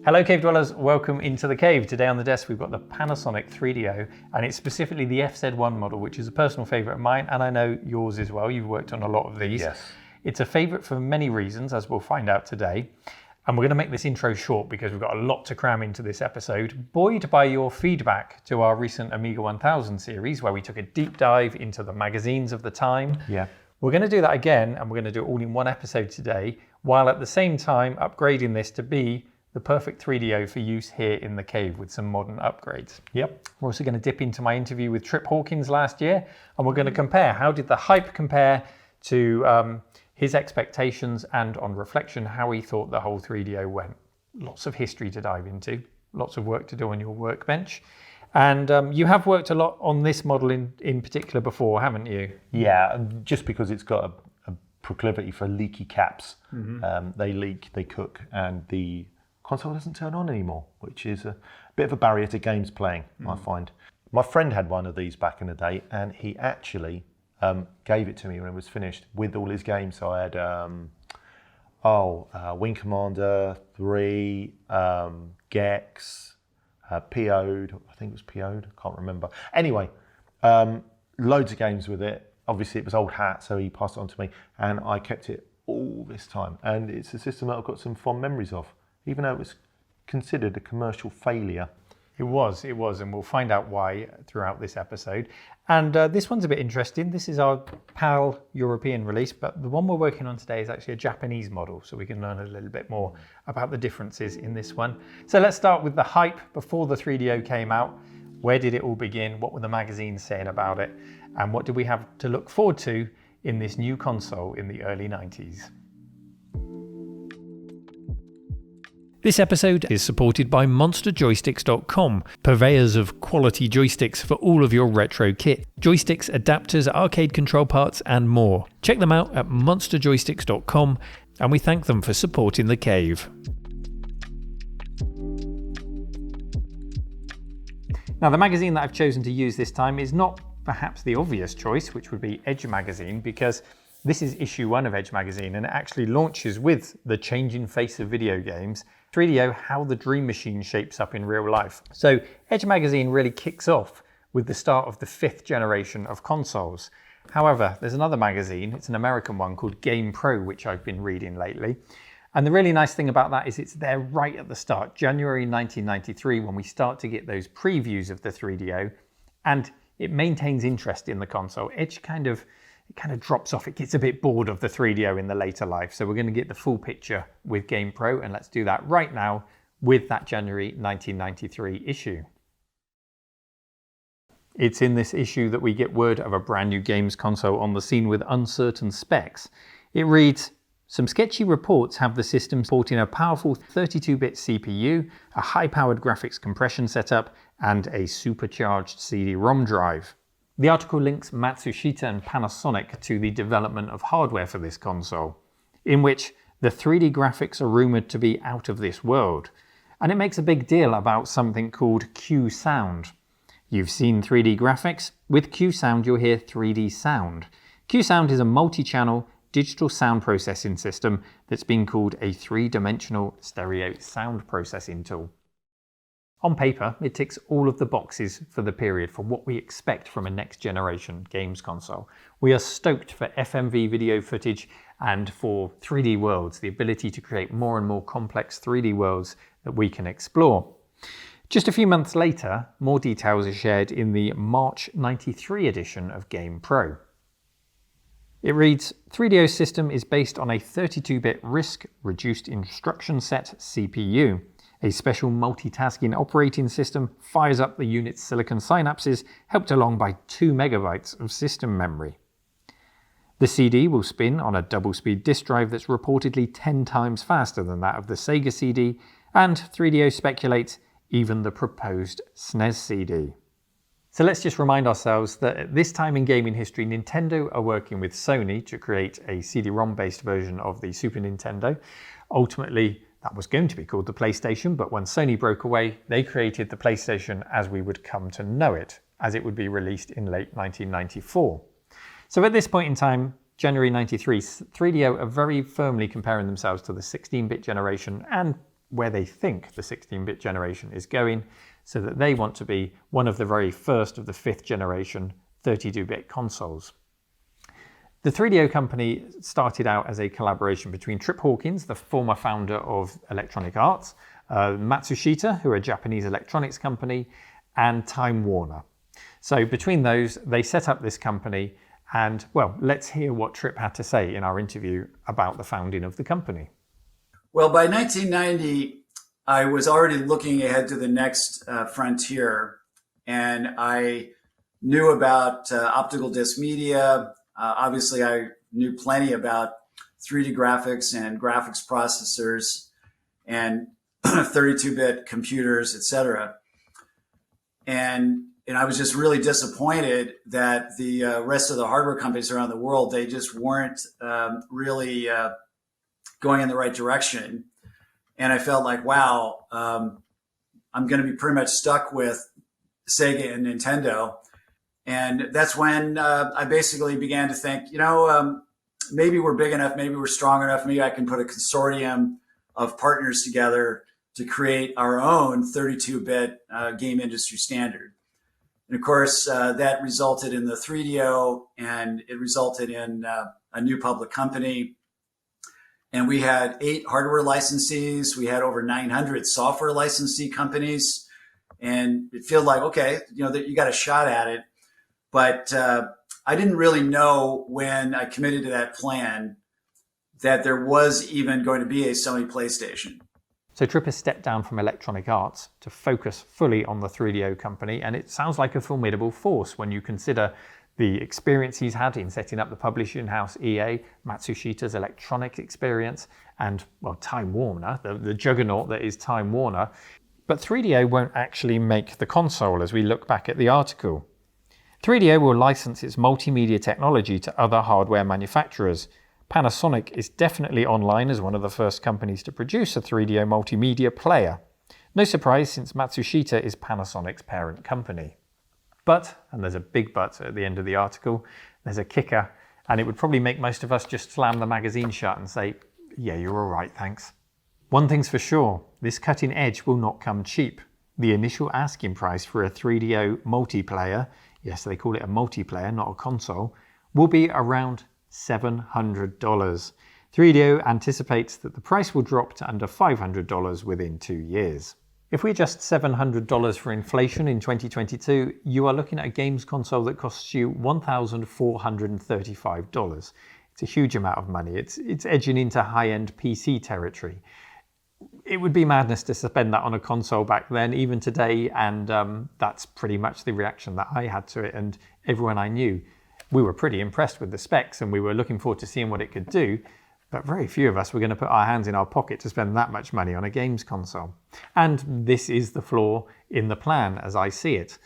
Hello Cave Dwellers, welcome into the cave. Today on the desk we've got the Panasonic 3DO and it's specifically the FZ1 model, which is a personal favourite of mine and I know yours as well. You've worked on a lot of these. Yes. It's a favourite for many reasons, as we'll find out today. And we're going to make this intro short because we've got a lot to cram into this episode, buoyed by your feedback to our recent Amiga 1000 series where we took a deep dive into the magazines of the time. Yeah. We're going to do that again and we're going to do it all in one episode today, while at the same time upgrading this to be the perfect 3DO for use here in the cave with some modern upgrades. Yep. We're also going to dip into my interview with Trip Hawkins last year, and we're going to compare how did the hype compare to his expectations, and on reflection, how he thought the whole 3DO went. Lots of history to dive into, lots of work to do on your workbench. And you have worked a lot on this model in particular before, haven't you? Yeah, just because it's got a proclivity for leaky caps. They leak, they cook, and the console doesn't turn on anymore, which is a bit of a barrier to games playing, I find. My friend had one of these back in the day, and he actually gave it to me when it was finished with all his games. So I had Wing Commander 3, Gex, PO'd, I think it was PO'd, I can't remember. Anyway, loads of games with it. Obviously it was old hat, so he passed it on to me, and I kept it all this time. And it's a system that I've got some fond memories of, even though it was considered a commercial failure. It was, and we'll find out why throughout this episode. And this one's a bit interesting. This is our PAL European release, but the one we're working on today is actually a Japanese model, so we can learn a little bit more about the differences in this one. So let's start with the hype before the 3DO came out. Where did it all begin? What were the magazines saying about it? And what do we have to look forward to in this new console in the early 90s? This episode is supported by MonsterJoysticks.com, purveyors of quality joysticks for all of your retro kit, joysticks, adapters, arcade control parts and more. Check them out at MonsterJoysticks.com and we thank them for supporting the cave. Now the magazine that I've chosen to use this time is not perhaps the obvious choice, which would be Edge magazine, because this is issue 1 of Edge magazine and it actually launches with the changing face of video games, 3DO, how the dream machine shapes up in real life. So Edge magazine really kicks off with the start of the 5th generation of consoles. However, there's another magazine, it's an American one called Game Pro, which I've been reading lately. And the really nice thing about that is it's there right at the start, January 1993, when we start to get those previews of the 3DO, and it maintains interest in the console. Edge kind of drops off. It gets a bit bored of the 3DO in the later life. So we're going to get the full picture with Game Pro, and let's do that right now with that January 1993 issue. It's in this issue that we get word of a brand new games console on the scene with uncertain specs. It reads, some sketchy reports have the system supporting a powerful 32-bit CPU, a high-powered graphics compression setup, and a supercharged CD-ROM drive. The article links Matsushita and Panasonic to the development of hardware for this console, in which the 3D graphics are rumoured to be out of this world. And it makes a big deal about something called Q-Sound. You've seen 3D graphics. With Q-Sound you'll hear 3D sound. Q-Sound is a multi-channel digital sound processing system that's been called a 3-dimensional stereo sound processing tool. On paper, it ticks all of the boxes for the period for what we expect from a next-generation games console. We are stoked for FMV video footage and for 3D worlds, the ability to create more and more complex 3D worlds that we can explore. Just a few months later, more details are shared in the March 93 edition of Game Pro. It reads, 3DO's system is based on a 32-bit RISC reduced instruction set CPU. A special multitasking operating system fires up the unit's silicon synapses, helped along by 2 megabytes of system memory. The CD will spin on a double-speed disk drive that's reportedly 10 times faster than that of the Sega CD, and 3DO speculates even the proposed SNES CD. So let's just remind ourselves that at this time in gaming history, Nintendo are working with Sony to create a CD-ROM based version of the Super Nintendo. Ultimately, that was going to be called the PlayStation, but when Sony broke away, they created the PlayStation as we would come to know it, as it would be released in late 1994. So at this point in time, January 93, 3DO are very firmly comparing themselves to the 16-bit generation and where they think the 16-bit generation is going, so that they want to be one of the very first of the 5th generation 32-bit consoles. The 3DO company started out as a collaboration between Trip Hawkins, the former founder of Electronic Arts, Matsushita, who are a Japanese electronics company, and Time Warner. So between those, they set up this company, and well, let's hear what Trip had to say in our interview about the founding of the company. Well, by 1990, I was already looking ahead to the next frontier, and I knew about optical disc media. Obviously, I knew plenty about 3D graphics and graphics processors and 32-bit computers, etc. And I was just really disappointed that the rest of the hardware companies around the world, they just weren't really going in the right direction. And I felt like, wow, I'm going to be pretty much stuck with Sega and Nintendo. And that's when I basically began to think, maybe we're big enough, maybe we're strong enough, maybe I can put a consortium of partners together to create our own 32-bit game industry standard. And of course, that resulted in the 3DO, and it resulted in a new public company. And we had 8 hardware licensees. We had over 900 software licensee companies. And it felt like, okay, that you got a shot at it. But I didn't really know when I committed to that plan that there was even going to be a Sony PlayStation. So Trip has stepped down from Electronic Arts to focus fully on the 3DO company, and it sounds like a formidable force when you consider the experience he's had in setting up the publishing house EA, Matsushita's electronic experience, and, well, Time Warner, the juggernaut that is Time Warner. But 3DO won't actually make the console as we look back at the article. 3DO will license its multimedia technology to other hardware manufacturers. Panasonic is definitely online as one of the first companies to produce a 3DO multimedia player. No surprise, since Matsushita is Panasonic's parent company. But, and there's a big but at the end of the article, there's a kicker, and it would probably make most of us just slam the magazine shut and say, yeah, you're all right, thanks. One thing's for sure, this cutting edge will not come cheap. The initial asking price for a 3DO multiplayer, yes, they call it a multiplayer, not a console, will be around $700. 3DO anticipates that the price will drop to under $500 within 2 years. If we adjust $700 for inflation in 2022, you are looking at a games console that costs you $1,435. It's a huge amount of money. It's edging into high-end PC territory. It would be madness to spend that on a console back then, even today, and that's pretty much the reaction that I had to it, and everyone I knew. We were pretty impressed with the specs, and we were looking forward to seeing what it could do, but very few of us were going to put our hands in our pocket to spend that much money on a games console. And this is the flaw in the plan, as I see it.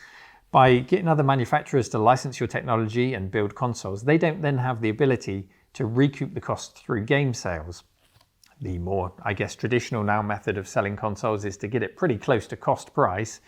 By getting other manufacturers to license your technology and build consoles, they don't then have the ability to recoup the cost through game sales. The more, traditional now method of selling consoles is to get it pretty close to cost price,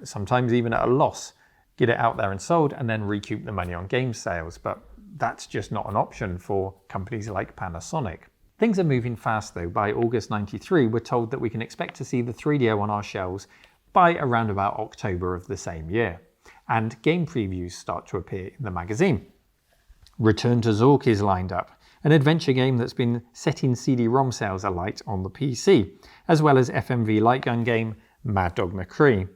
sometimes even at a loss, get it out there and sold, and then recoup the money on game sales. But that's just not an option for companies like Panasonic. Things are moving fast though. By August 93, we're told that we can expect to see the 3DO on our shelves by around about October of the same year. And game previews start to appear in the magazine. Return to Zork is lined up, an adventure game that's been setting CD-ROM sales alight on the PC, as well as FMV light gun game Mad Dog McCree.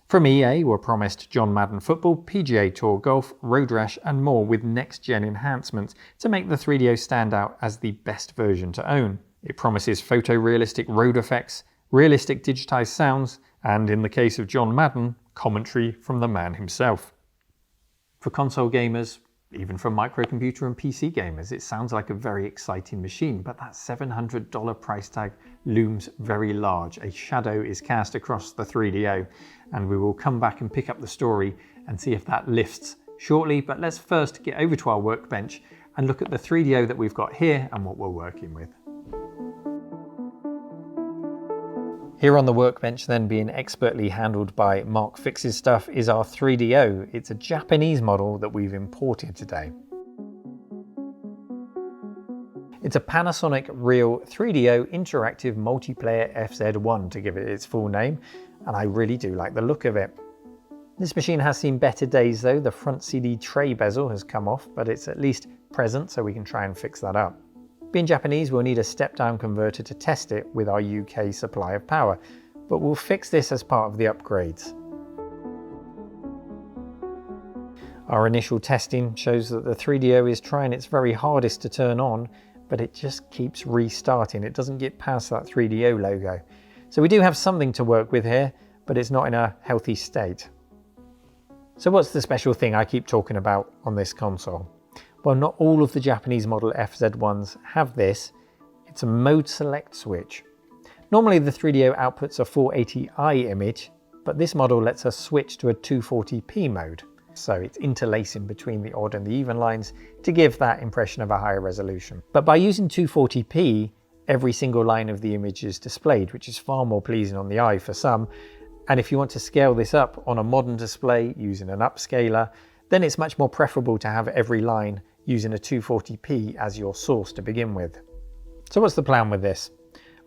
From EA were promised John Madden Football, PGA Tour Golf, Road Rash and more, with next-gen enhancements to make the 3DO stand out as the best version to own. It promises photorealistic road effects, realistic digitized sounds, and in the case of John Madden, commentary from the man himself. For console gamers, even for microcomputer and PC gamers, it sounds like a very exciting machine, but that $700 price tag looms very large. A shadow is cast across the 3DO, and we will come back and pick up the story and see if that lifts shortly. But let's first get over to our workbench and look at the 3DO that we've got here and what we're working with. Here on the workbench, then, being expertly handled by Mark Fix's Stuff, is our 3DO. It's a Japanese model that we've imported today. It's a Panasonic Real 3DO Interactive Multiplayer FZ1 to give it its full name, and I really do like the look of it. This machine has seen better days though. The front CD tray bezel has come off, but it's at least present, so we can try and fix that up. Being Japanese, we'll need a step-down converter to test it with our UK supply of power, but we'll fix this as part of the upgrades. Our initial testing shows that the 3DO is trying its very hardest to turn on, but it just keeps restarting. It doesn't get past that 3DO logo. So we do have something to work with here, but it's not in a healthy state. So what's the special thing I keep talking about on this console? Well, not all of the Japanese model FZ1s have this. It's a mode select switch. Normally the 3DO outputs a 480i image, but this model lets us switch to a 240p mode. So it's interlacing between the odd and the even lines to give that impression of a higher resolution. But by using 240p, every single line of the image is displayed, which is far more pleasing on the eye for some. And if you want to scale this up on a modern display using an upscaler, then it's much more preferable to have every line using a 240p as your source to begin with. So what's the plan with this?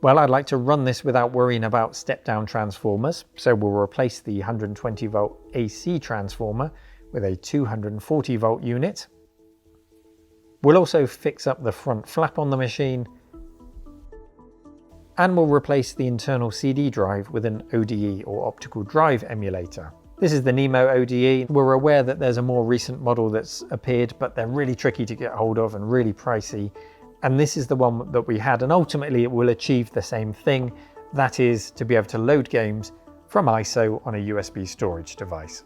Well, I'd like to run this without worrying about step-down transformers, so we'll replace the 120 volt AC transformer with a 240 volt unit. We'll also fix up the front flap on the machine, and we'll replace the internal CD drive with an ODE or optical drive emulator. This is the Nemo ODE. We're aware that there's a more recent model that's appeared, but they're really tricky to get hold of and really pricey. And this is the one that we had, and ultimately it will achieve the same thing. That is to be able to load games from ISO on a USB storage device.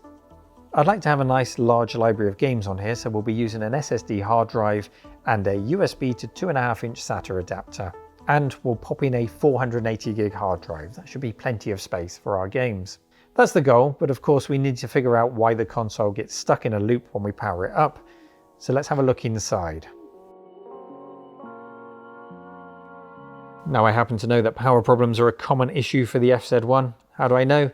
I'd like to have a nice large library of games on here, so we'll be using an SSD hard drive and a USB to 2.5-inch SATA adapter. And we'll pop in a 480 gig hard drive. That should be plenty of space for our games. That's the goal, but of course we need to figure out why the console gets stuck in a loop when we power it up. So let's have a look inside. Now I happen to know that power problems are a common issue for the FZ1. How do I know?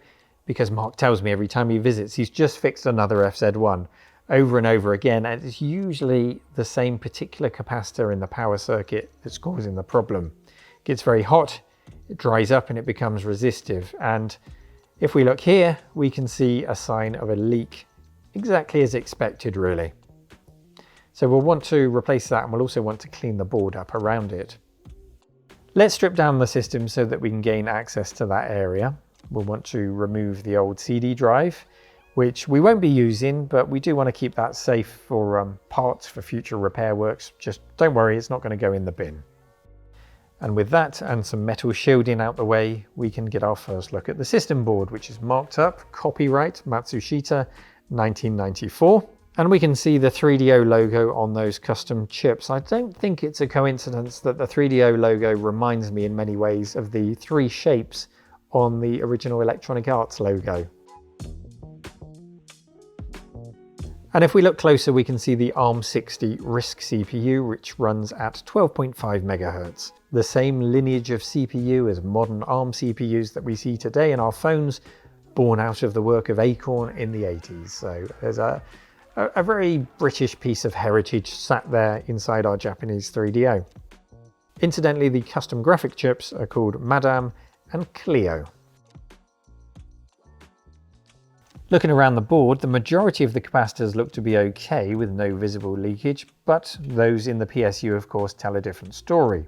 Because Mark tells me every time he visits he's just fixed another FZ1 over and over again, and it's usually the same particular capacitor in the power circuit that's causing the problem. It gets very hot, it dries up and it becomes resistive, and if we look here we can see a sign of a leak, exactly as expected really. So we'll want to replace that, and we'll also want to clean the board up around it. Let's strip down the system so that we can gain access to that area. We'll want to remove the old CD drive, which we won't be using, but we do want to keep that safe for parts for future repair works. Just don't worry, it's not going to go in the bin. And with that and some metal shielding out the way, we can get our first look at the system board, which is marked up copyright Matsushita 1994. And we can see the 3DO logo on those custom chips. I don't think it's a coincidence that the 3DO logo reminds me in many ways of the three shapes on the original Electronic Arts logo. And if we look closer, we can see the ARM60 RISC CPU, which runs at 12.5 MHz. The same lineage of CPU as modern ARM CPUs that we see today in our phones, born out of the work of Acorn in the 80s. So there's a very British piece of heritage sat there inside our Japanese 3DO. Incidentally, the custom graphic chips are called Madame and Clio. Looking around the board, the majority of the capacitors look to be okay with no visible leakage, but those in the PSU of course tell a different story.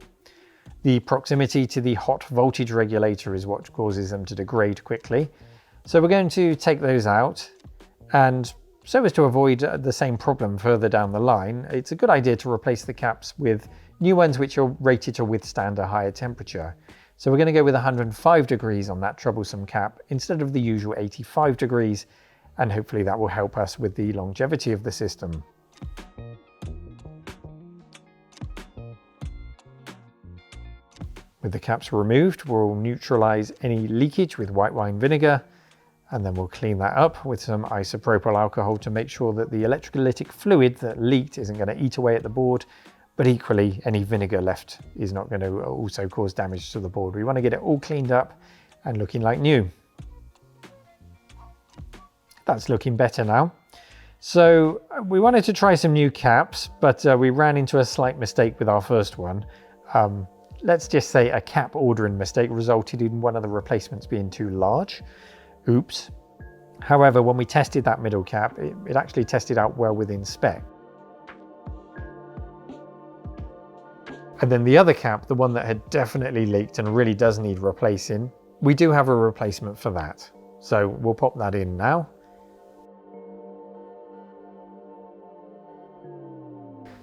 The proximity to the hot voltage regulator is what causes them to degrade quickly. So we're going to take those out, and so as to avoid the same problem further down the line, it's a good idea to replace the caps with new ones which are rated to withstand a higher temperature. So we're going to go with 105 degrees on that troublesome cap instead of the usual 85 degrees, and hopefully that will help us with the longevity of the system. With the caps removed, we'll neutralize any leakage with white wine vinegar, and then we'll clean that up with some isopropyl alcohol to make sure that the electrolytic fluid that leaked isn't going to eat away at the board. But equally, any vinegar left is not going to also cause damage to the board. We want to get it all cleaned up and looking like new. That's looking better now. So we wanted to try some new caps, but we ran into a slight mistake with our first one. Let's just say a cap ordering mistake resulted in one of the replacements being too large. Oops. However, when we tested that middle cap, it actually tested out well within spec. And then the other cap, the one that had definitely leaked and really does need replacing, we do have a replacement for that. So we'll pop that in now.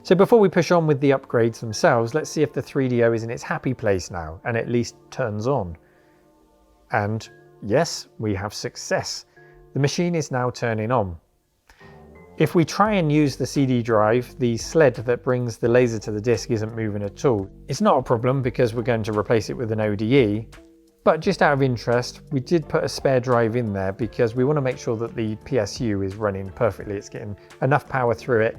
So before we push on with the upgrades themselves, let's see if the 3DO is in its happy place now and at least turns on. And yes, we have success. The machine is now turning on. If we try and use the CD drive, the sled that brings the laser to the disk isn't moving at all. It's not a problem because we're going to replace it with an ODE, but just out of interest, we did put a spare drive in there because we want to make sure that the PSU is running perfectly. It's getting enough power through it,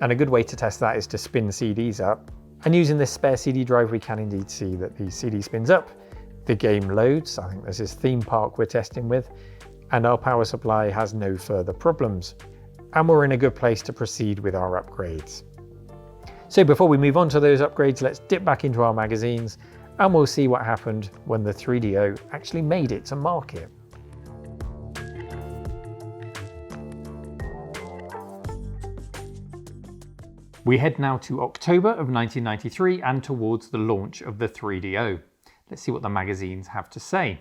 and a good way to test that is to spin CDs up. And using this spare CD drive, we can indeed see that the CD spins up, the game loads. I think this is Theme Park we're testing with, and our power supply has no further problems. And we're in a good place to proceed with our upgrades. So before we move on to those upgrades, let's dip back into our magazines and we'll see what happened when the 3DO actually made it to market. We head now to October of 1993 and towards the launch of the 3DO. Let's see what the magazines have to say.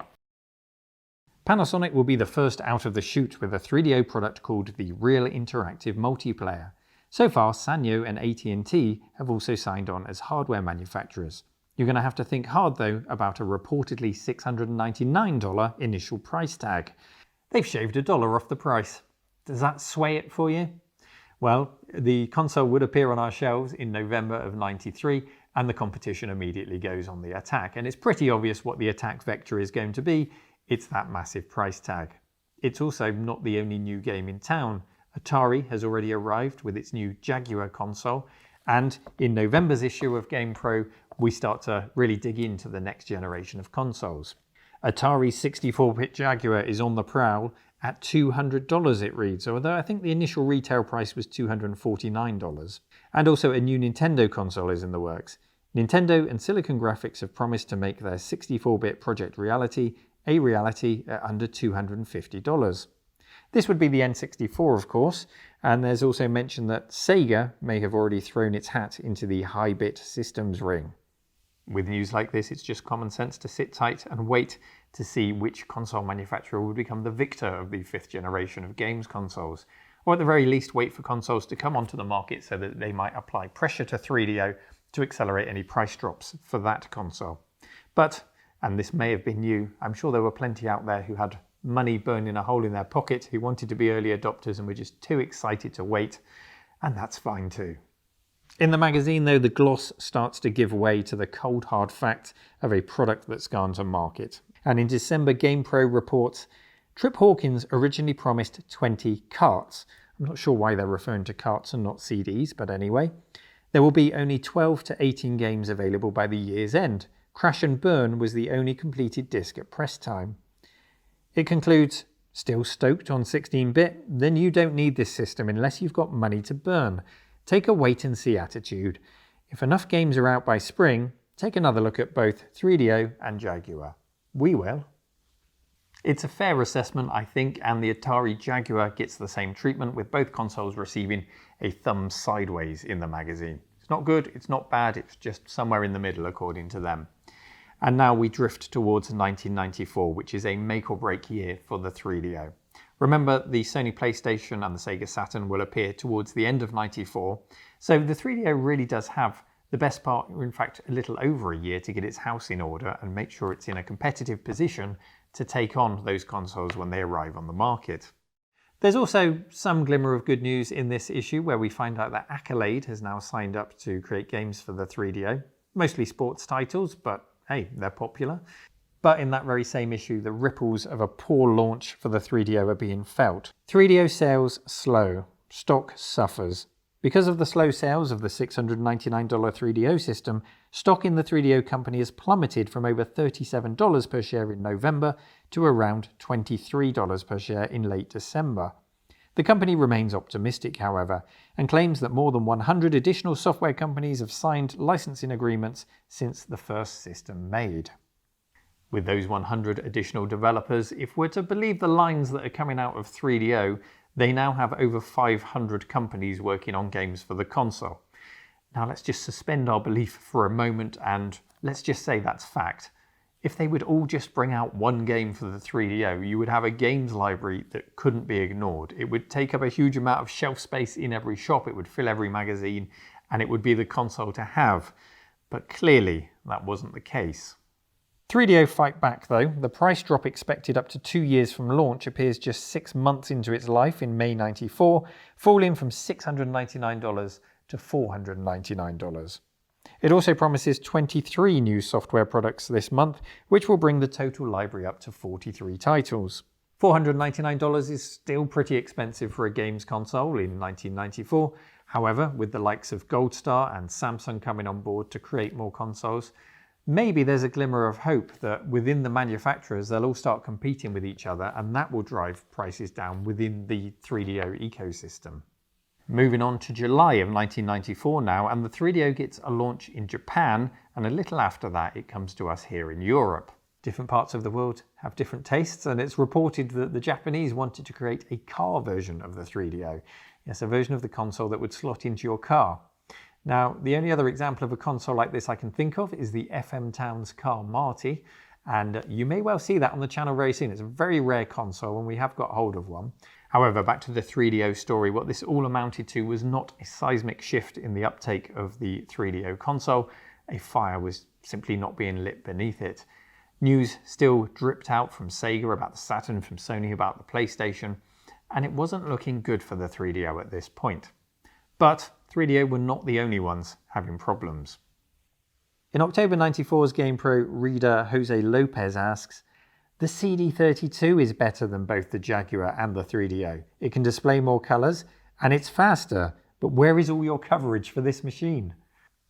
Panasonic will be the first out of the chute with a 3DO product called the Real Interactive Multiplayer. So far, Sanyo and AT&T have also signed on as hardware manufacturers. You're going to have to think hard though about a reportedly $699 initial price tag. They've shaved $1 off the price. Does that sway it for you? Well, the console would appear on our shelves in November of '93 and the competition immediately goes on the attack. And it's pretty obvious what the attack vector is going to be. It's that massive price tag. It's also not the only new game in town. Atari has already arrived with its new Jaguar console, and in November's issue of GamePro, we start to really dig into the next generation of consoles. Atari's 64-bit Jaguar is on the prowl at $200 it reads, although I think the initial retail price was $249. And also a new Nintendo console is in the works. Nintendo and Silicon Graphics have promised to make their 64-bit Project Reality a reality at under $250. This would be the N64, of course, and there's also mention that Sega may have already thrown its hat into the high-bit systems ring. With news like this, it's just common sense to sit tight and wait to see which console manufacturer will become the victor of the 5th generation of games consoles, or at the very least wait for consoles to come onto the market so that they might apply pressure to 3DO to accelerate any price drops for that console. But, and this may have been you, I'm sure there were plenty out there who had money burning a hole in their pocket, who wanted to be early adopters and were just too excited to wait, and that's fine too. In the magazine though, the gloss starts to give way to the cold hard fact of a product that's gone to market. And in December, GamePro reports, Trip Hawkins originally promised 20 carts. I'm not sure why they're referring to carts and not CDs, but anyway. There will be only 12 to 18 games available by the year's end. Crash and Burn was the only completed disc at press time. It concludes, still stoked on 16-bit? Then you don't need this system unless you've got money to burn. Take a wait-and-see attitude. If enough games are out by spring, take another look at both 3DO and Jaguar. We will. It's a fair assessment, I think, and the Atari Jaguar gets the same treatment, with both consoles receiving a thumb sideways in the magazine. It's not good, it's not bad, it's just somewhere in the middle according to them. And now we drift towards 1994, which is a make or break year for the 3DO. Remember, the Sony PlayStation and the Sega Saturn will appear towards the end of '94, so the 3DO really does have the best part, in fact, a little over a year to get its house in order and make sure it's in a competitive position to take on those consoles when they arrive on the market. There's also some glimmer of good news in this issue where we find out that Accolade has now signed up to create games for the 3DO, mostly sports titles, but hey, they're popular. But in that very same issue, the ripples of a poor launch for the 3DO are being felt. 3DO sales slow, stock suffers. Because of the slow sales of the $699 3DO system, stock in the 3DO company has plummeted from over $37 per share in November to around $23 per share in late December. The company remains optimistic, however, and claims that more than 100 additional software companies have signed licensing agreements since the first system made. With those 100 additional developers, if we're to believe the lines that are coming out of 3DO, they now have over 500 companies working on games for the console. Now let's just suspend our belief for a moment and let's just say that's fact. If they would all just bring out one game for the 3DO, you would have a games library that couldn't be ignored. It would take up a huge amount of shelf space in every shop, it would fill every magazine, and it would be the console to have. But clearly, that wasn't the case. 3DO fight back though. The price drop expected up to 2 years from launch appears just 6 months into its life in May '94, falling from $699 to $499. It also promises 23 new software products this month, which will bring the total library up to 43 titles. $499 is still pretty expensive for a games console in 1994. However, with the likes of Gold Star and Samsung coming on board to create more consoles, maybe there's a glimmer of hope that within the manufacturers they'll all start competing with each other, and that will drive prices down within the 3DO ecosystem. Moving on to July of 1994 now, and the 3DO gets a launch in Japan, and a little after that it comes to us here in Europe. Different parts of the world have different tastes, and it's reported that the Japanese wanted to create a car version of the 3DO. Yes, a version of the console that would slot into your car. Now, the only other example of a console like this I can think of is the FM Towns car Marty, and you may well see that on the channel very soon. It's a very rare console and we have got hold of one. However, back to the 3DO story, what this all amounted to was not a seismic shift in the uptake of the 3DO console. A fire was simply not being lit beneath it. News still dripped out from Sega about the Saturn, from Sony about the PlayStation, and it wasn't looking good for the 3DO at this point. But 3DO were not the only ones having problems. In October 94's GamePro reader Jose Lopez asks, "The CD32 is better than both the Jaguar and the 3DO. It can display more colours and it's faster, but where is all your coverage for this machine?"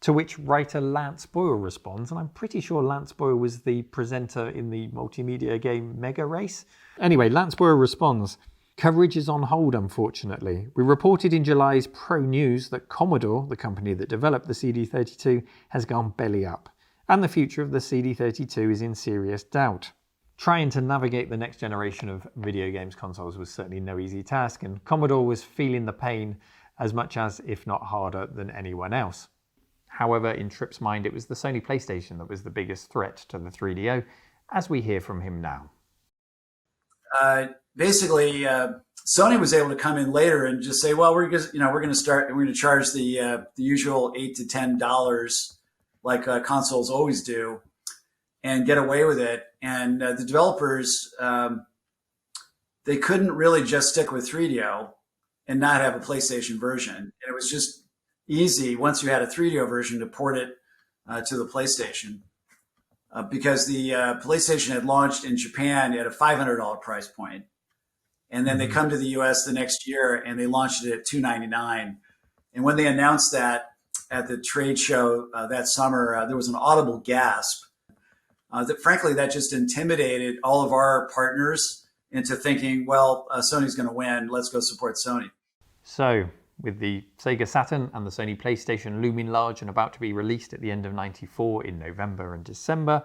To which writer Lance Boyle responds, and I'm pretty sure Lance Boyle was the presenter in the multimedia game Mega Race. Anyway, Lance Boyle responds, "Coverage is on hold, unfortunately. We reported in July's Pro News that Commodore, the company that developed the CD32, has gone belly up, and the future of the CD32 is in serious doubt." Trying to navigate the next generation of video games consoles was certainly no easy task, and Commodore was feeling the pain as much as, if not harder, than anyone else. However, in Tripp's mind, it was the Sony PlayStation that was the biggest threat to the 3DO, as we hear from him now. Basically, Sony was able to come in later and just say, "Well, we're going to charge the usual $8 to $10 like consoles always do, and get away with it." And the developers, they couldn't really just stick with 3DO and not have a PlayStation version. And it was just easy once you had a 3DO version to port it to the PlayStation. Because the PlayStation had launched in Japan at a $500 price point. And then they come to the US the next year and they launched it at $299. And when they announced that at the trade show that summer, there was an audible gasp. Frankly, that just intimidated all of our partners into thinking, well, Sony's going to win. Let's go support Sony. So, with the Sega Saturn and the Sony PlayStation looming large and about to be released at the end of '94 in November and December,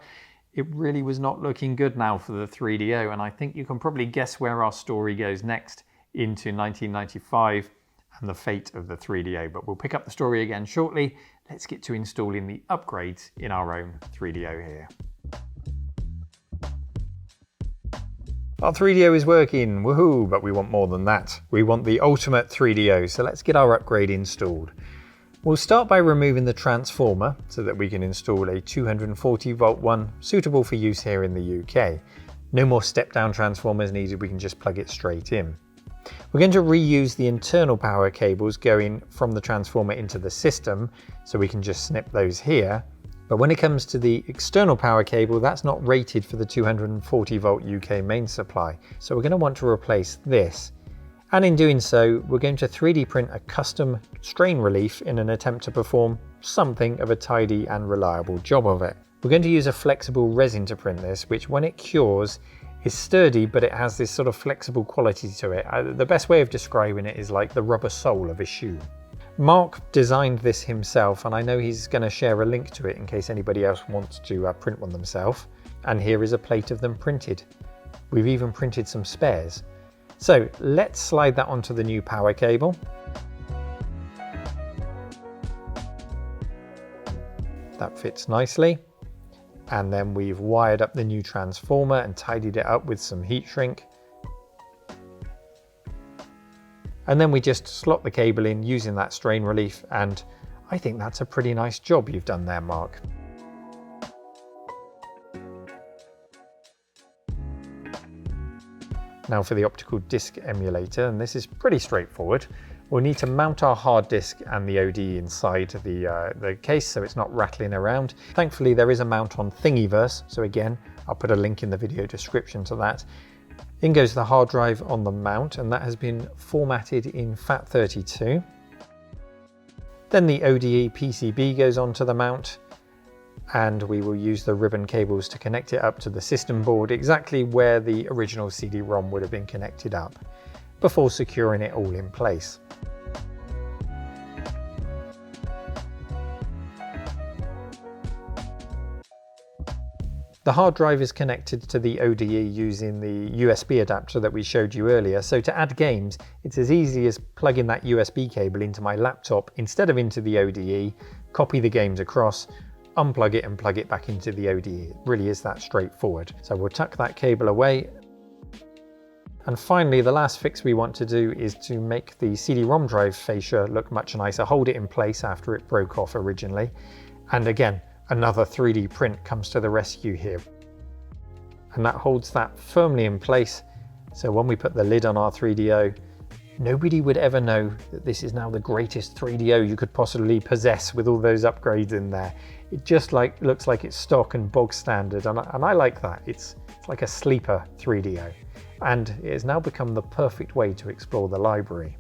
it really was not looking good now for the 3DO, and I think you can probably guess where our story goes next into 1995 and the fate of the 3DO, but we'll pick up the story again shortly. Let's get to installing the upgrades in our own 3DO here. Our 3DO is working, woohoo, but we want more than that. We want the ultimate 3DO, so let's get our upgrade installed. We'll start by removing the transformer so that we can install a 240 volt one suitable for use here in the UK. No more step down transformers needed, we can just plug it straight in. We're going to reuse the internal power cables going from the transformer into the system, so we can just snip those here. But when it comes to the external power cable, that's not rated for the 240 volt UK main supply. So we're going to want to replace this. And in doing so, we're going to 3D print a custom strain relief in an attempt to perform something of a tidy and reliable job of it. We're going to use a flexible resin to print this, which when it cures, is sturdy, but it has this sort of flexible quality to it. The best way of describing it is like the rubber sole of a shoe. Mark designed this himself, and I know he's going to share a link to it in case anybody else wants to print one themselves. And here is a plate of them printed. We've even printed some spares. So let's slide that onto the new power cable. That fits nicely. And then we've wired up the new transformer and tidied it up with some heat shrink. And then we just slot the cable in using that strain relief, and I think that's a pretty nice job you've done there, Mark. Now for the optical disc emulator, and this is pretty straightforward. We'll need to mount our hard disk and the OD inside the case so it's not rattling around. Thankfully there is a mount on Thingiverse, so again I'll put a link in the video description to that. In goes the hard drive on the mount, and that has been formatted in FAT32. Then the ODE PCB goes onto the mount, and we will use the ribbon cables to connect it up to the system board exactly where the original CD-ROM would have been connected up, before securing it all in place. The hard drive is connected to the ODE using the USB adapter that we showed you earlier, so to add games, it's as easy as plugging that USB cable into my laptop instead of into the ODE, copy the games across, unplug it and plug it back into the ODE. It really is that straightforward. So we'll tuck that cable away. And finally, the last fix we want to do is to make the CD-ROM drive fascia look much nicer, hold it in place after it broke off originally. And again, another 3D print comes to the rescue here. And that holds that firmly in place, so when we put the lid on our 3DO, nobody would ever know that this is now the greatest 3DO you could possibly possess with all those upgrades in there. It just looks like it's stock and bog standard, and I like that. It's like a sleeper 3DO. And it has now become the perfect way to explore the library.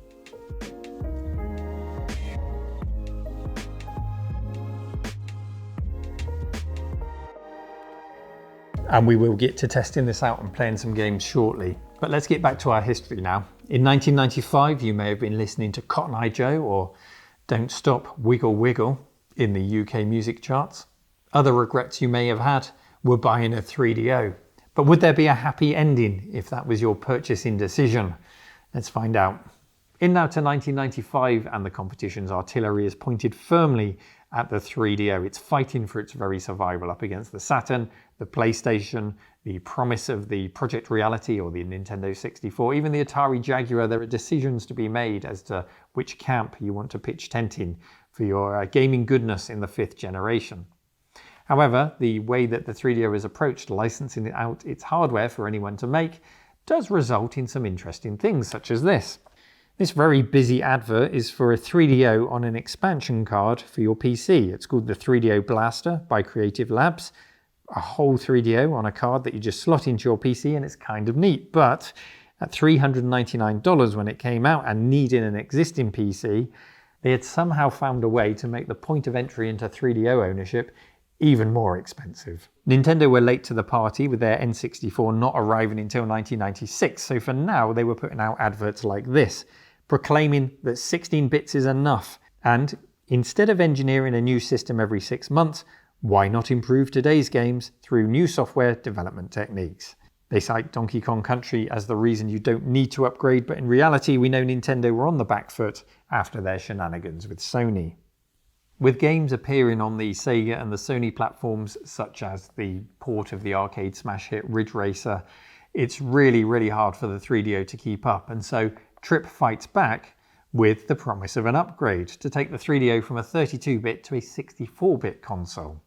And we will get to testing this out and playing some games shortly. But let's get back to our history now. In 1995, you may have been listening to Cotton Eye Joe or Don't Stop, Wiggle Wiggle in the UK music charts. Other regrets you may have had were buying a 3DO. But would there be a happy ending if that was your purchasing decision? Let's find out. In now to 1995, and the competition's artillery is pointed firmly at the 3DO. It's fighting for its very survival up against the Saturn, the PlayStation, the promise of the Project Reality or the Nintendo 64, even the Atari Jaguar. There are decisions to be made as to which camp you want to pitch tent in for your gaming goodness in the 5th generation. However, the way that the 3DO is approached, licensing out its hardware for anyone to make, does result in some interesting things such as this. This very busy advert is for a 3DO on an expansion card for your PC. It's called the 3DO Blaster by Creative Labs. A whole 3DO on a card that you just slot into your PC, and it's kind of neat. But at $399 when it came out and needing an existing PC, they had somehow found a way to make the point of entry into 3DO ownership even more expensive. Nintendo were late to the party with their N64 not arriving until 1996, so for now they were putting out adverts like this, proclaiming that 16 bits is enough, and instead of engineering a new system every 6 months, why not improve today's games through new software development techniques? They cite Donkey Kong Country as the reason you don't need to upgrade, but in reality we know Nintendo were on the back foot after their shenanigans with Sony. With games appearing on the Sega and the Sony platforms, such as the port of the arcade smash hit Ridge Racer, it's really hard for the 3DO to keep up, and so Tripp fights back with the promise of an upgrade to take the 3DO from a 32-bit to a 64-bit console.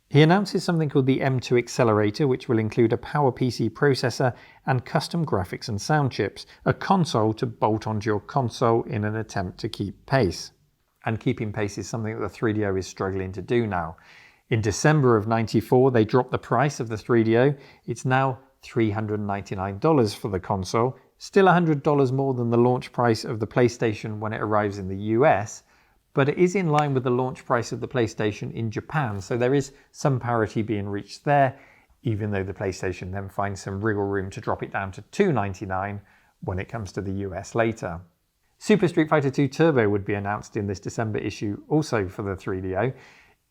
He announces something called the M2 Accelerator, which will include a PowerPC processor and custom graphics and sound chips, a console to bolt onto your console in an attempt to keep pace. And keeping pace is something that the 3DO is struggling to do now. In December of '94, they dropped the price of the 3DO. It's now $399 for the console, still $100 more than the launch price of the PlayStation when it arrives in the US, but it is in line with the launch price of the PlayStation in Japan, so there is some parity being reached there, even though the PlayStation then finds some wriggle room to drop it down to $299 when it comes to the US later. Super Street Fighter 2 Turbo would be announced in this December issue, also for the 3DO,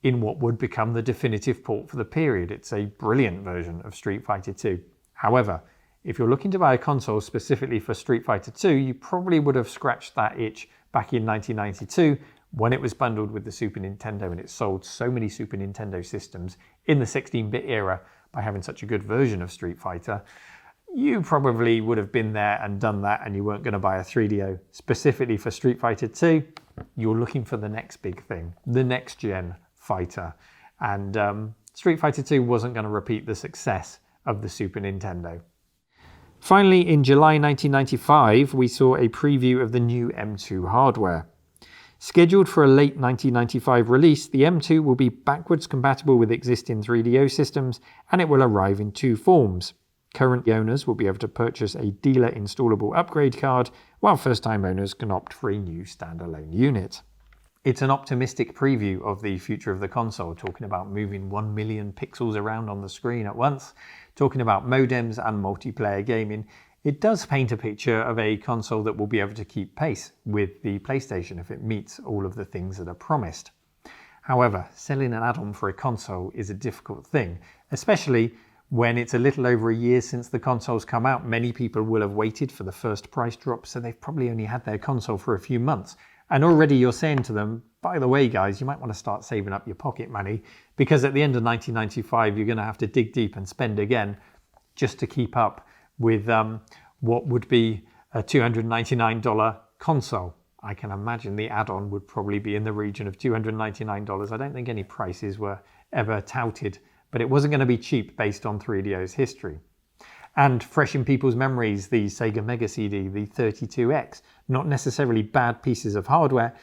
in what would become the definitive port for the period. It's a brilliant version of Street Fighter 2. However, if you're looking to buy a console specifically for Street Fighter 2, you probably would have scratched that itch back in 1992 when it was bundled with the Super Nintendo, and it sold so many Super Nintendo systems in the 16-bit era by having such a good version of Street Fighter. You probably would have been there and done that, and you weren't going to buy a 3DO specifically for Street Fighter 2. You're looking for the next big thing, the next gen fighter. And Street Fighter 2 wasn't going to repeat the success of the Super Nintendo. Finally, in July 1995, we saw a preview of the new M2 hardware. Scheduled for a late 1995 release, the M2 will be backwards compatible with existing 3DO systems, and it will arrive in two forms. Current owners will be able to purchase a dealer installable upgrade card, while first-time owners can opt for a new standalone unit. It's an optimistic preview of the future of the console, talking about moving 1 million pixels around on the screen at once, talking about modems and multiplayer gaming. It does paint a picture of a console that will be able to keep pace with the PlayStation if it meets all of the things that are promised. However, selling an add-on for a console is a difficult thing, especially when it's a little over a year since the console's come out. Many people will have waited for the first price drop, so they've probably only had their console for a few months. And already you're saying to them, by the way, guys, you might want to start saving up your pocket money, because at the end of 1995, you're going to have to dig deep and spend again just to keep up with what would be a $299 console. I can imagine the add-on would probably be in the region of $299. I don't think any prices were ever touted, but it wasn't going to be cheap based on 3DO's history. And fresh in people's memories, the Sega Mega CD, the 32X, not necessarily bad pieces of hardware,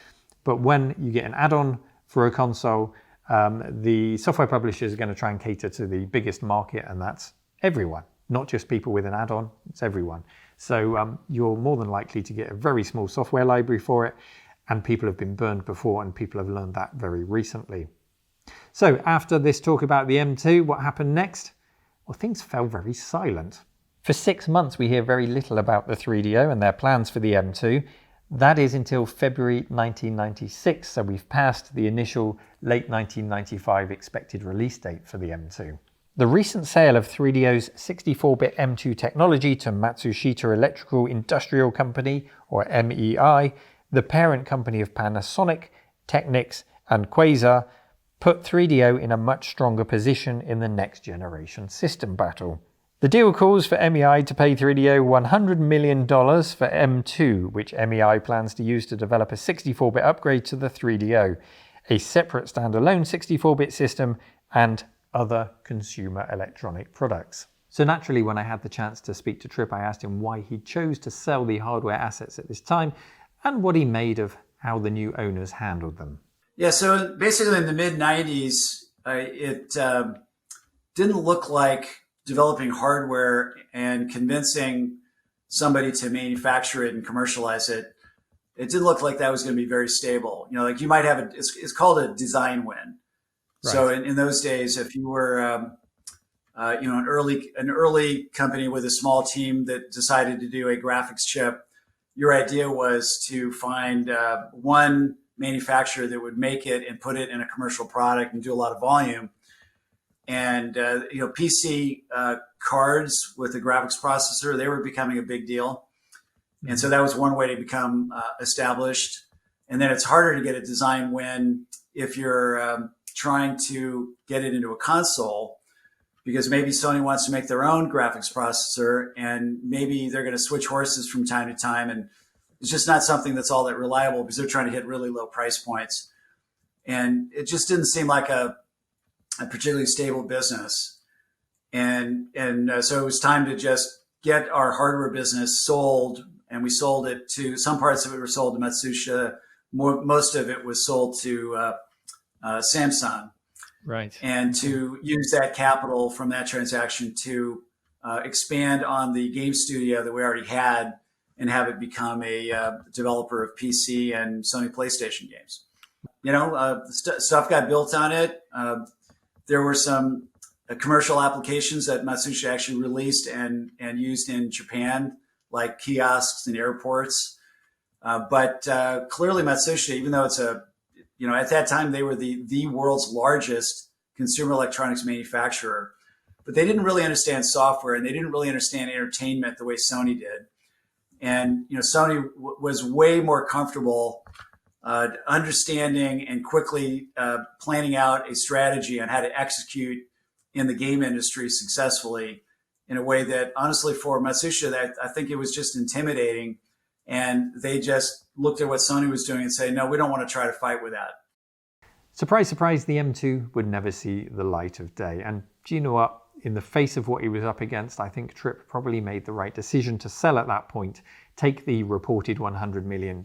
but when you get an add-on for a console, the software publishers are going to try and cater to the biggest market, and that's everyone. Not just people with an add-on, it's everyone. So you're more than likely to get a very small software library for it, and people have been burned before, and people have learned that very recently. So after this talk about the M2, what happened next? Well, things fell very silent. For 6 months, we hear very little about the 3DO and their plans for the M2. That is until February 1996, so we've passed the initial late 1995 expected release date for the M2. The recent sale of 3DO's 64-bit M2 technology to Matsushita Electrical Industrial Company, or MEI, the parent company of Panasonic, Technics, and Quasar, put 3DO in a much stronger position in the next generation system battle. The deal calls for MEI to pay 3DO $100 million for M2, which MEI plans to use to develop a 64-bit upgrade to the 3DO, a separate standalone 64-bit system, and other consumer electronic products. So naturally, when I had the chance to speak to Tripp, I asked him why he chose to sell the hardware assets at this time and what he made of how the new owners handled them. Yeah, so basically in the mid-90s, it didn't look like developing hardware and convincing somebody to manufacture it and commercialize it. It didn't look like that was going to be very stable. You know, like you might have it's called a design win. Right. So in those days, if you were, an early company with a small team that decided to do a graphics chip, your idea was to find one manufacturer that would make it and put it in a commercial product and do a lot of volume. And PC cards with a graphics processor, they were becoming a big deal, and so that was one way to become established. And then it's harder to get a design win if you're trying to get it into a console, because maybe Sony wants to make their own graphics processor, and maybe they're going to switch horses from time to time, and it's just not something that's all that reliable because they're trying to hit really low price points. And it just didn't seem like a particularly stable business. And so it was time to just get our hardware business sold, and we sold it to, some parts of it were sold to Matsushita. Most of it was sold to Samsung. Right. And to use that capital from that transaction to expand on the game studio that we already had and have it become a developer of PC and Sony PlayStation games. Stuff got built on it. There were some commercial applications that Matsushita actually released and used in Japan, like kiosks and airports. But clearly Matsushita, even though it's at that time they were the world's largest consumer electronics manufacturer, but they didn't really understand software and they didn't really understand entertainment the way Sony did. And Sony was way more comfortable understanding and quickly planning out a strategy on how to execute in the game industry successfully in a way that, honestly, for Matsushita, I think it was just intimidating. And they just looked at what Sony was doing and said, no, we don't want to try to fight with that. Surprise, surprise, the M2 would never see the light of day. And do you know what? In the face of what he was up against, I think Tripp probably made the right decision to sell at that point, take the reported $100 million,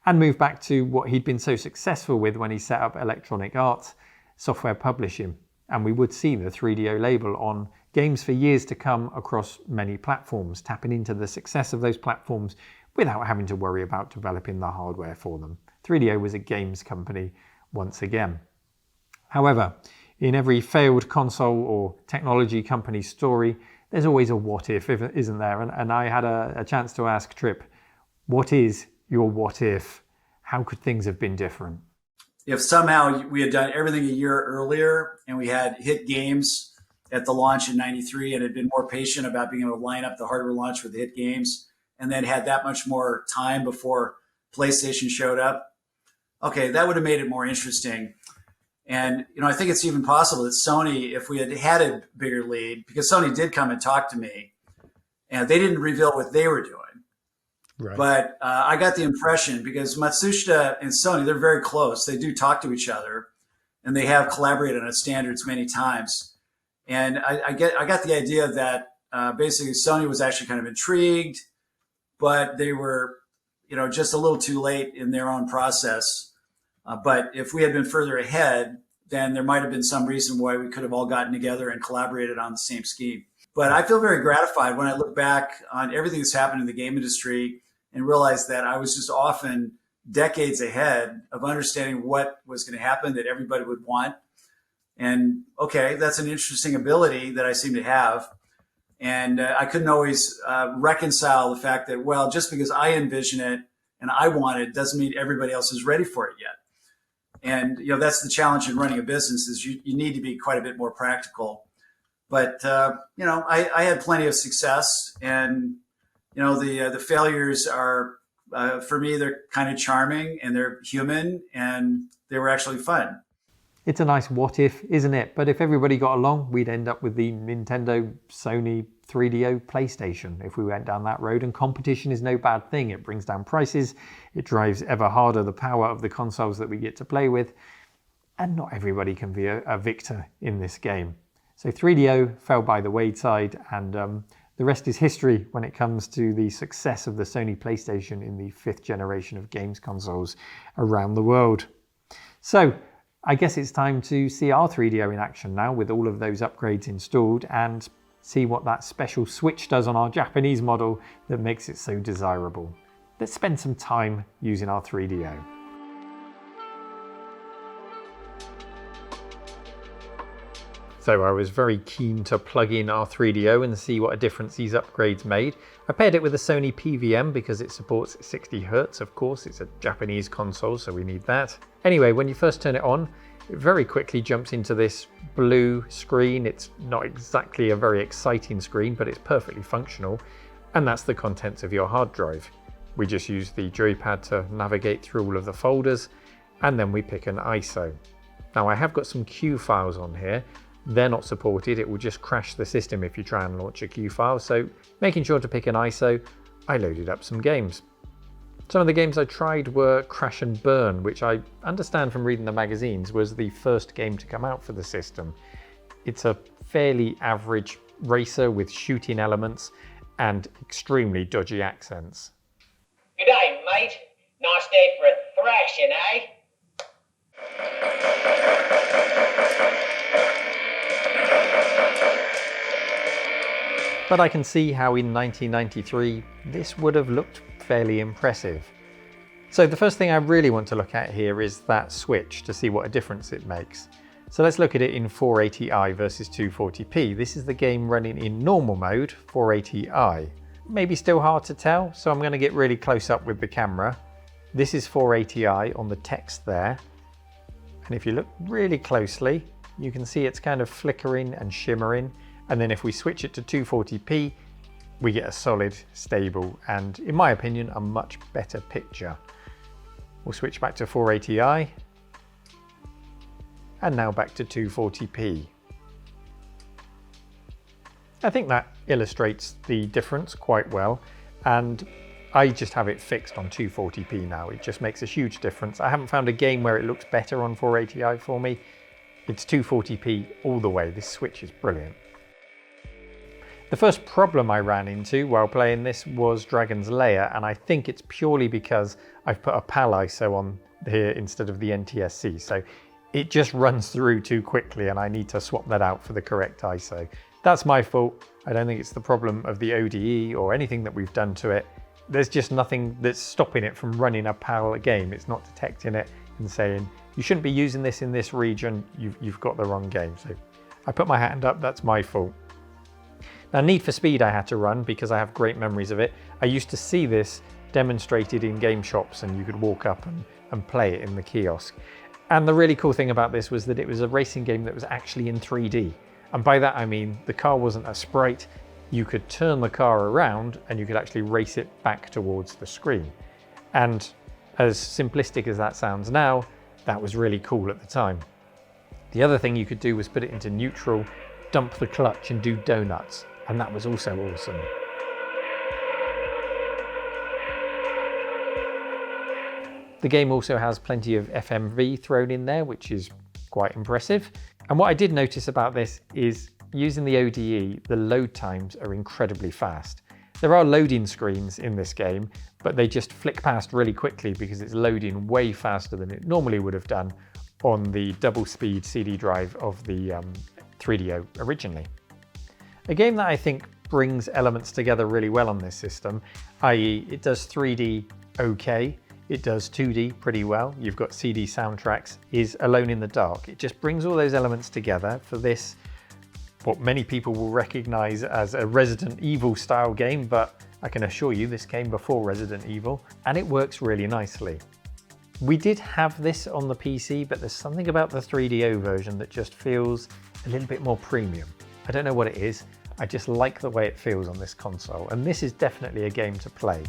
and move back to what he'd been so successful with when he set up Electronic Arts Software Publishing. And we would see the 3DO label on games for years to come across many platforms, tapping into the success of those platforms without having to worry about developing the hardware for them. 3DO was a games company once again. However, in every failed console or technology company story, there's always a what if, isn't there? And I had a chance to ask Tripp, what is your what if? How could things have been different? If somehow we had done everything a year earlier and we had hit games at the launch in 93 and had been more patient about being able to line up the hardware launch with the hit games and then had that much more time before PlayStation showed up, okay, that would have made it more interesting. And, I think it's even possible that Sony, if we had had a bigger lead, because Sony did come and talk to me and they didn't reveal what they were doing. Right. But I got the impression, because Matsushita and Sony, they're very close. They do talk to each other and they have collaborated on standards many times. And I got the idea that basically Sony was actually kind of intrigued, but they were, just a little too late in their own process. But if we had been further ahead, then there might have been some reason why we could have all gotten together and collaborated on the same scheme. But I feel very gratified when I look back on everything that's happened in the game industry and realize that I was just often decades ahead of understanding what was going to happen that everybody would want. And okay, that's an interesting ability that I seem to have. And I couldn't always reconcile the fact that, well, just because I envision it and I want it doesn't mean everybody else is ready for it yet. And, that's the challenge in running a business, is you need to be quite a bit more practical. But, I had plenty of success, and, the failures are, for me, they're kind of charming and they're human and they were actually fun. It's a nice what if, isn't it? But if everybody got along, we'd end up with the Nintendo, Sony, 3DO, PlayStation if we went down that road. And competition is no bad thing. It brings down prices. It drives ever harder the power of the consoles that we get to play with. And not everybody can be a victor in this game. So 3DO fell by the wayside, and the rest is history when it comes to the success of the Sony PlayStation in the 5th generation of games consoles around the world. So I guess it's time to see our 3DO in action now, with all of those upgrades installed, and see what that special switch does on our Japanese model that makes it so desirable. Let's spend some time using our 3DO. So I was very keen to plug in our 3DO and see what a difference these upgrades made. I paired it with a Sony PVM because it supports 60 Hz, of course. It's a Japanese console, so we need that. Anyway, when you first turn it on, it very quickly jumps into this blue screen. It's not exactly a very exciting screen, but it's perfectly functional. And that's the contents of your hard drive. We just use the joypad to navigate through all of the folders, and then we pick an ISO. Now I have got some Q files on here. They're not supported. It will just crash the system if you try and launch a Q file. So making sure to pick an ISO, I loaded up some games. Some of the games I tried were Crash and Burn, which I understand from reading the magazines was the first game to come out for the system. It's a fairly average racer with shooting elements and extremely dodgy accents. G'day, mate. Nice day for a thrashing, eh? But I can see how in 1993 this would have looked fairly impressive. So the first thing I really want to look at here is that switch to see what a difference it makes. So let's look at it in 480i versus 240p. This is the game running in normal mode, 480i. Maybe still hard to tell, so I'm going to get really close up with the camera. This is 480i on the text there. And if you look really closely, you can see it's kind of flickering and shimmering. And then if we switch it to 240p, we get a solid, stable, and in my opinion, a much better picture. We'll switch back to 480i. And now back to 240p. I think that illustrates the difference quite well, and I just have it fixed on 240p now. It just makes a huge difference. I haven't found a game where it looks better on 480i for me. It's 240p all the way. This switch is brilliant. The first problem I ran into while playing this was Dragon's Lair, and I think it's purely because I've put a PAL ISO on here instead of the NTSC. So it just runs through too quickly and I need to swap that out for the correct ISO. That's my fault. I don't think it's the problem of the ODE or anything that we've done to it. There's just nothing that's stopping it from running a PAL game. It's not detecting it and saying, you shouldn't be using this in this region, you've got the wrong game. So I put my hand up, that's my fault. Now Need for Speed I had to run because I have great memories of it. I used to see this demonstrated in game shops and you could walk up and play it in the kiosk. And the really cool thing about this was that it was a racing game that was actually in 3D. And by that I mean the car wasn't a sprite, you could turn the car around and you could actually race it back towards the screen. And as simplistic as that sounds now, that was really cool at the time. The other thing you could do was put it into neutral, dump the clutch and do donuts, and that was also awesome. The game also has plenty of FMV thrown in there, which is quite impressive. And what I did notice about this is using the ODE, the load times are incredibly fast. There are loading screens in this game, but they just flick past really quickly because it's loading way faster than it normally would have done on the double speed CD drive of the 3DO originally. A game that I think brings elements together really well on this system, i.e. it does 3D okay, it does 2D pretty well, you've got CD soundtracks, is Alone in the Dark. It just brings all those elements together for this, what many people will recognize as a Resident Evil style game, but I can assure you this came before Resident Evil, and it works really nicely. We did have this on the PC, but there's something about the 3DO version that just feels a little bit more premium. I don't know what it is, I just like the way it feels on this console, and this is definitely a game to play.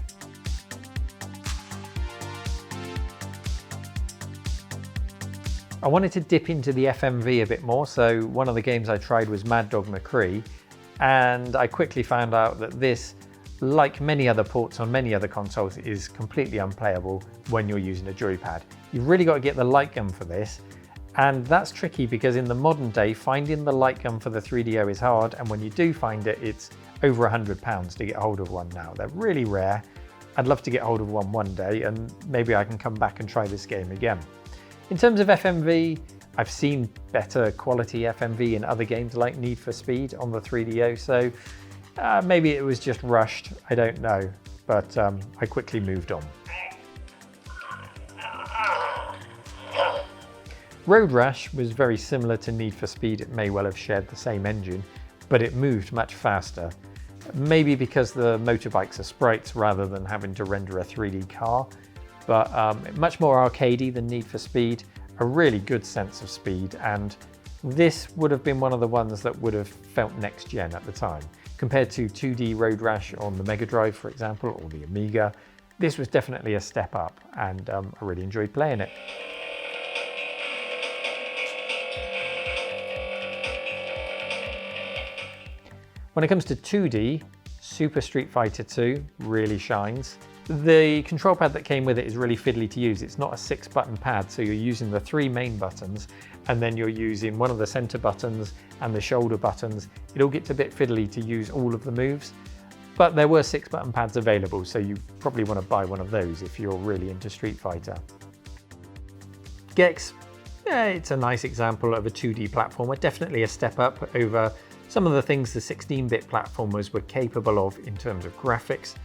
I wanted to dip into the FMV a bit more, so one of the games I tried was Mad Dog McCree, and I quickly found out that this, like many other ports on many other consoles, is completely unplayable when you're using a joypad. You've really got to get the light gun for this, and that's tricky because in the modern day, finding the light gun for the 3DO is hard, and when you do find it, it's over £100 to get hold of one now. They're really rare. I'd love to get hold of one day, and maybe I can come back and try this game again. In terms of FMV, I've seen better quality FMV in other games like Need for Speed on the 3DO, so maybe it was just rushed, I don't know, but I quickly moved on. Road Rash was very similar to Need for Speed. It may well have shared the same engine, but it moved much faster. Maybe because the motorbikes are sprites rather than having to render a 3D car, but much more arcadey than Need for Speed, a really good sense of speed, and this would have been one of the ones that would have felt next gen at the time. Compared to 2D Road Rash on the Mega Drive, for example, or the Amiga, this was definitely a step up, and I really enjoyed playing it. When it comes to 2D, Super Street Fighter 2 really shines. The control pad that came with it is really fiddly to use. It's not a 6-button pad, so you're using the 3 main buttons, and then you're using one of the center buttons and the shoulder buttons. It all gets a bit fiddly to use all of the moves, but there were 6-button pads available, so you probably want to buy one of those if you're really into Street Fighter. Gex, it's a nice example of a 2D platformer, definitely a step up over some of the things the 16-bit platformers were capable of in terms of graphics,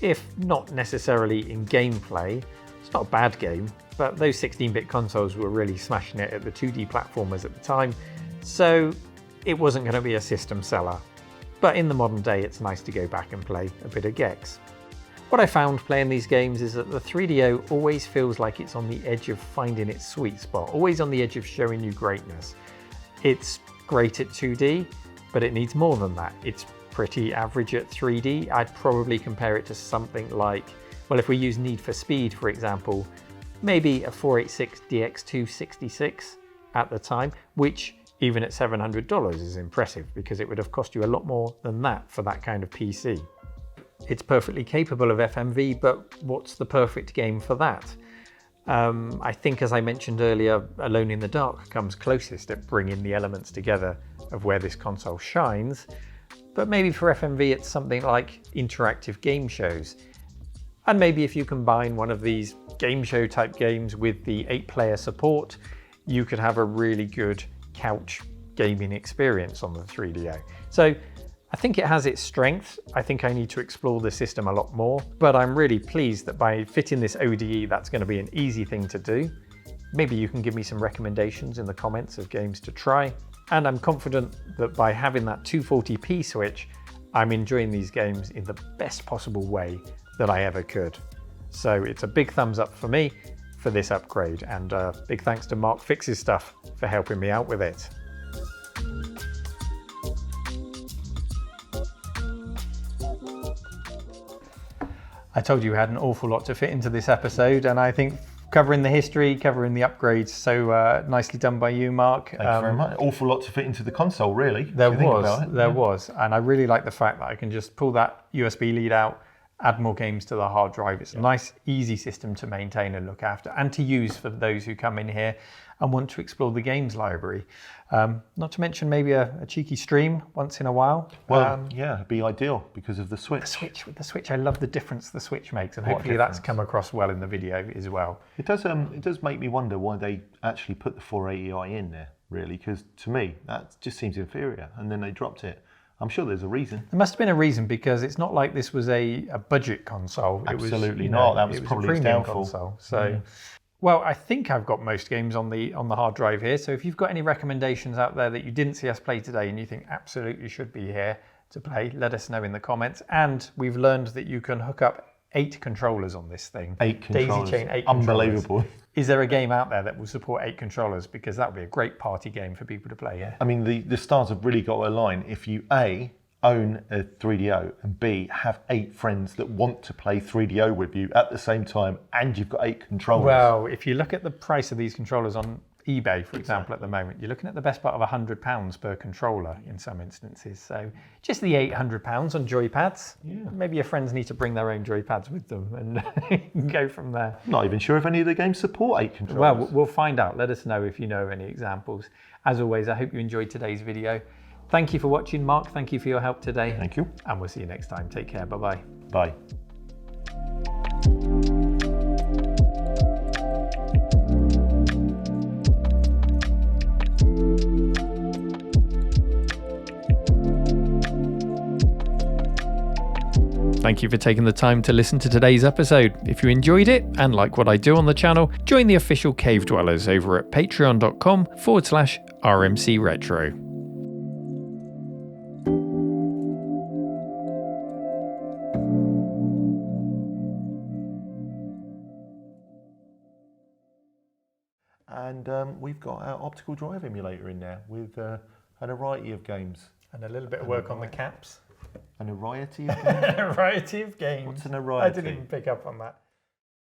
if not necessarily in gameplay. It's not a bad game, but those 16-bit consoles were really smashing it at the 2D platformers at the time, so it wasn't going to be a system seller. But in the modern day, it's nice to go back and play a bit of Gex. What I found playing these games is that the 3DO always feels like it's on the edge of finding its sweet spot, always on the edge of showing you greatness. It's great at 2D, but it needs more than that. It's pretty average at 3D. I'd probably compare it to something like, well, if we use Need for Speed, for example, maybe a 486 DX266 at the time, which even at $700 is impressive because it would have cost you a lot more than that for that kind of PC. It's perfectly capable of FMV, but what's the perfect game for that? I think, as I mentioned earlier, Alone in the Dark comes closest at bringing the elements together of where this console shines, but maybe for FMV it's something like interactive game shows. And maybe if you combine one of these game show type games with the 8-player support, you could have a really good couch gaming experience on the 3DO. So I think it has its strengths. I think I need to explore the system a lot more, but I'm really pleased that by fitting this ODE, that's going to be an easy thing to do. Maybe you can give me some recommendations in the comments of games to try. And I'm confident that by having that 240p switch, I'm enjoying these games in the best possible way that I ever could. So it's a big thumbs up for me for this upgrade, and big thanks to Mark Fixes Stuff for helping me out with it. I told you we had an awful lot to fit into this episode, and I think covering the history, covering the upgrades, so nicely done by you, Mark. Thank you very much. Awful lot to fit into the console, really. There was, and I really like the fact that I can just pull that USB lead out, add more games to the hard drive. It's a nice, easy system to maintain and look after, and to use for those who come in here and want to explore the games library. Not to mention maybe a cheeky stream once in a while. Well, yeah, it'd be ideal because of the Switch. The Switch, I love the difference the Switch makes, and hopefully that's come across well in the video as well. It does make me wonder why they actually put the 480i in there, really, because to me, that just seems inferior, and then they dropped it. I'm sure there's a reason. There must have been a reason, because it's not like this was a budget console. Absolutely not. That was probably its downfall. Console. So, well, I think I've got most games on the hard drive here. So if you've got any recommendations out there that you didn't see us play today and you think absolutely should be here to play, let us know in the comments. And we've learned that you can hook up 8 controllers on this thing. 8 controllers. Daisy chain 8 Unbelievable. Controllers. Is there a game out there that will support 8 controllers? Because that would be a great party game for people to play. Yeah. I mean, the stars have really got to align. If you A, own a 3DO, and B, have 8 friends that want to play 3DO with you at the same time, and you've got 8 controllers. Well, if you look at the price of these controllers on eBay, for example, at the moment, you're looking at the best part of £100 per controller in some instances. So just the £800 on joypads. Yeah. Maybe your friends need to bring their own joypads with them and go from there. Not even sure if any of the games support 8 controllers. Well, we'll find out. Let us know if you know of any examples. As always, I hope you enjoyed today's video. Thank you for watching, Mark. Thank you for your help today. Thank you. And we'll see you next time. Take care. Bye-bye. Bye. Thank you for taking the time to listen to today's episode. If you enjoyed it and like what I do on the channel, join the official Cave Dwellers over at patreon.com/RMC Retro. And we've got our optical drive emulator in there with a variety of games. And a little bit of work on the caps. A variety of games? A variety of games. What's an variety? I didn't even pick up on that.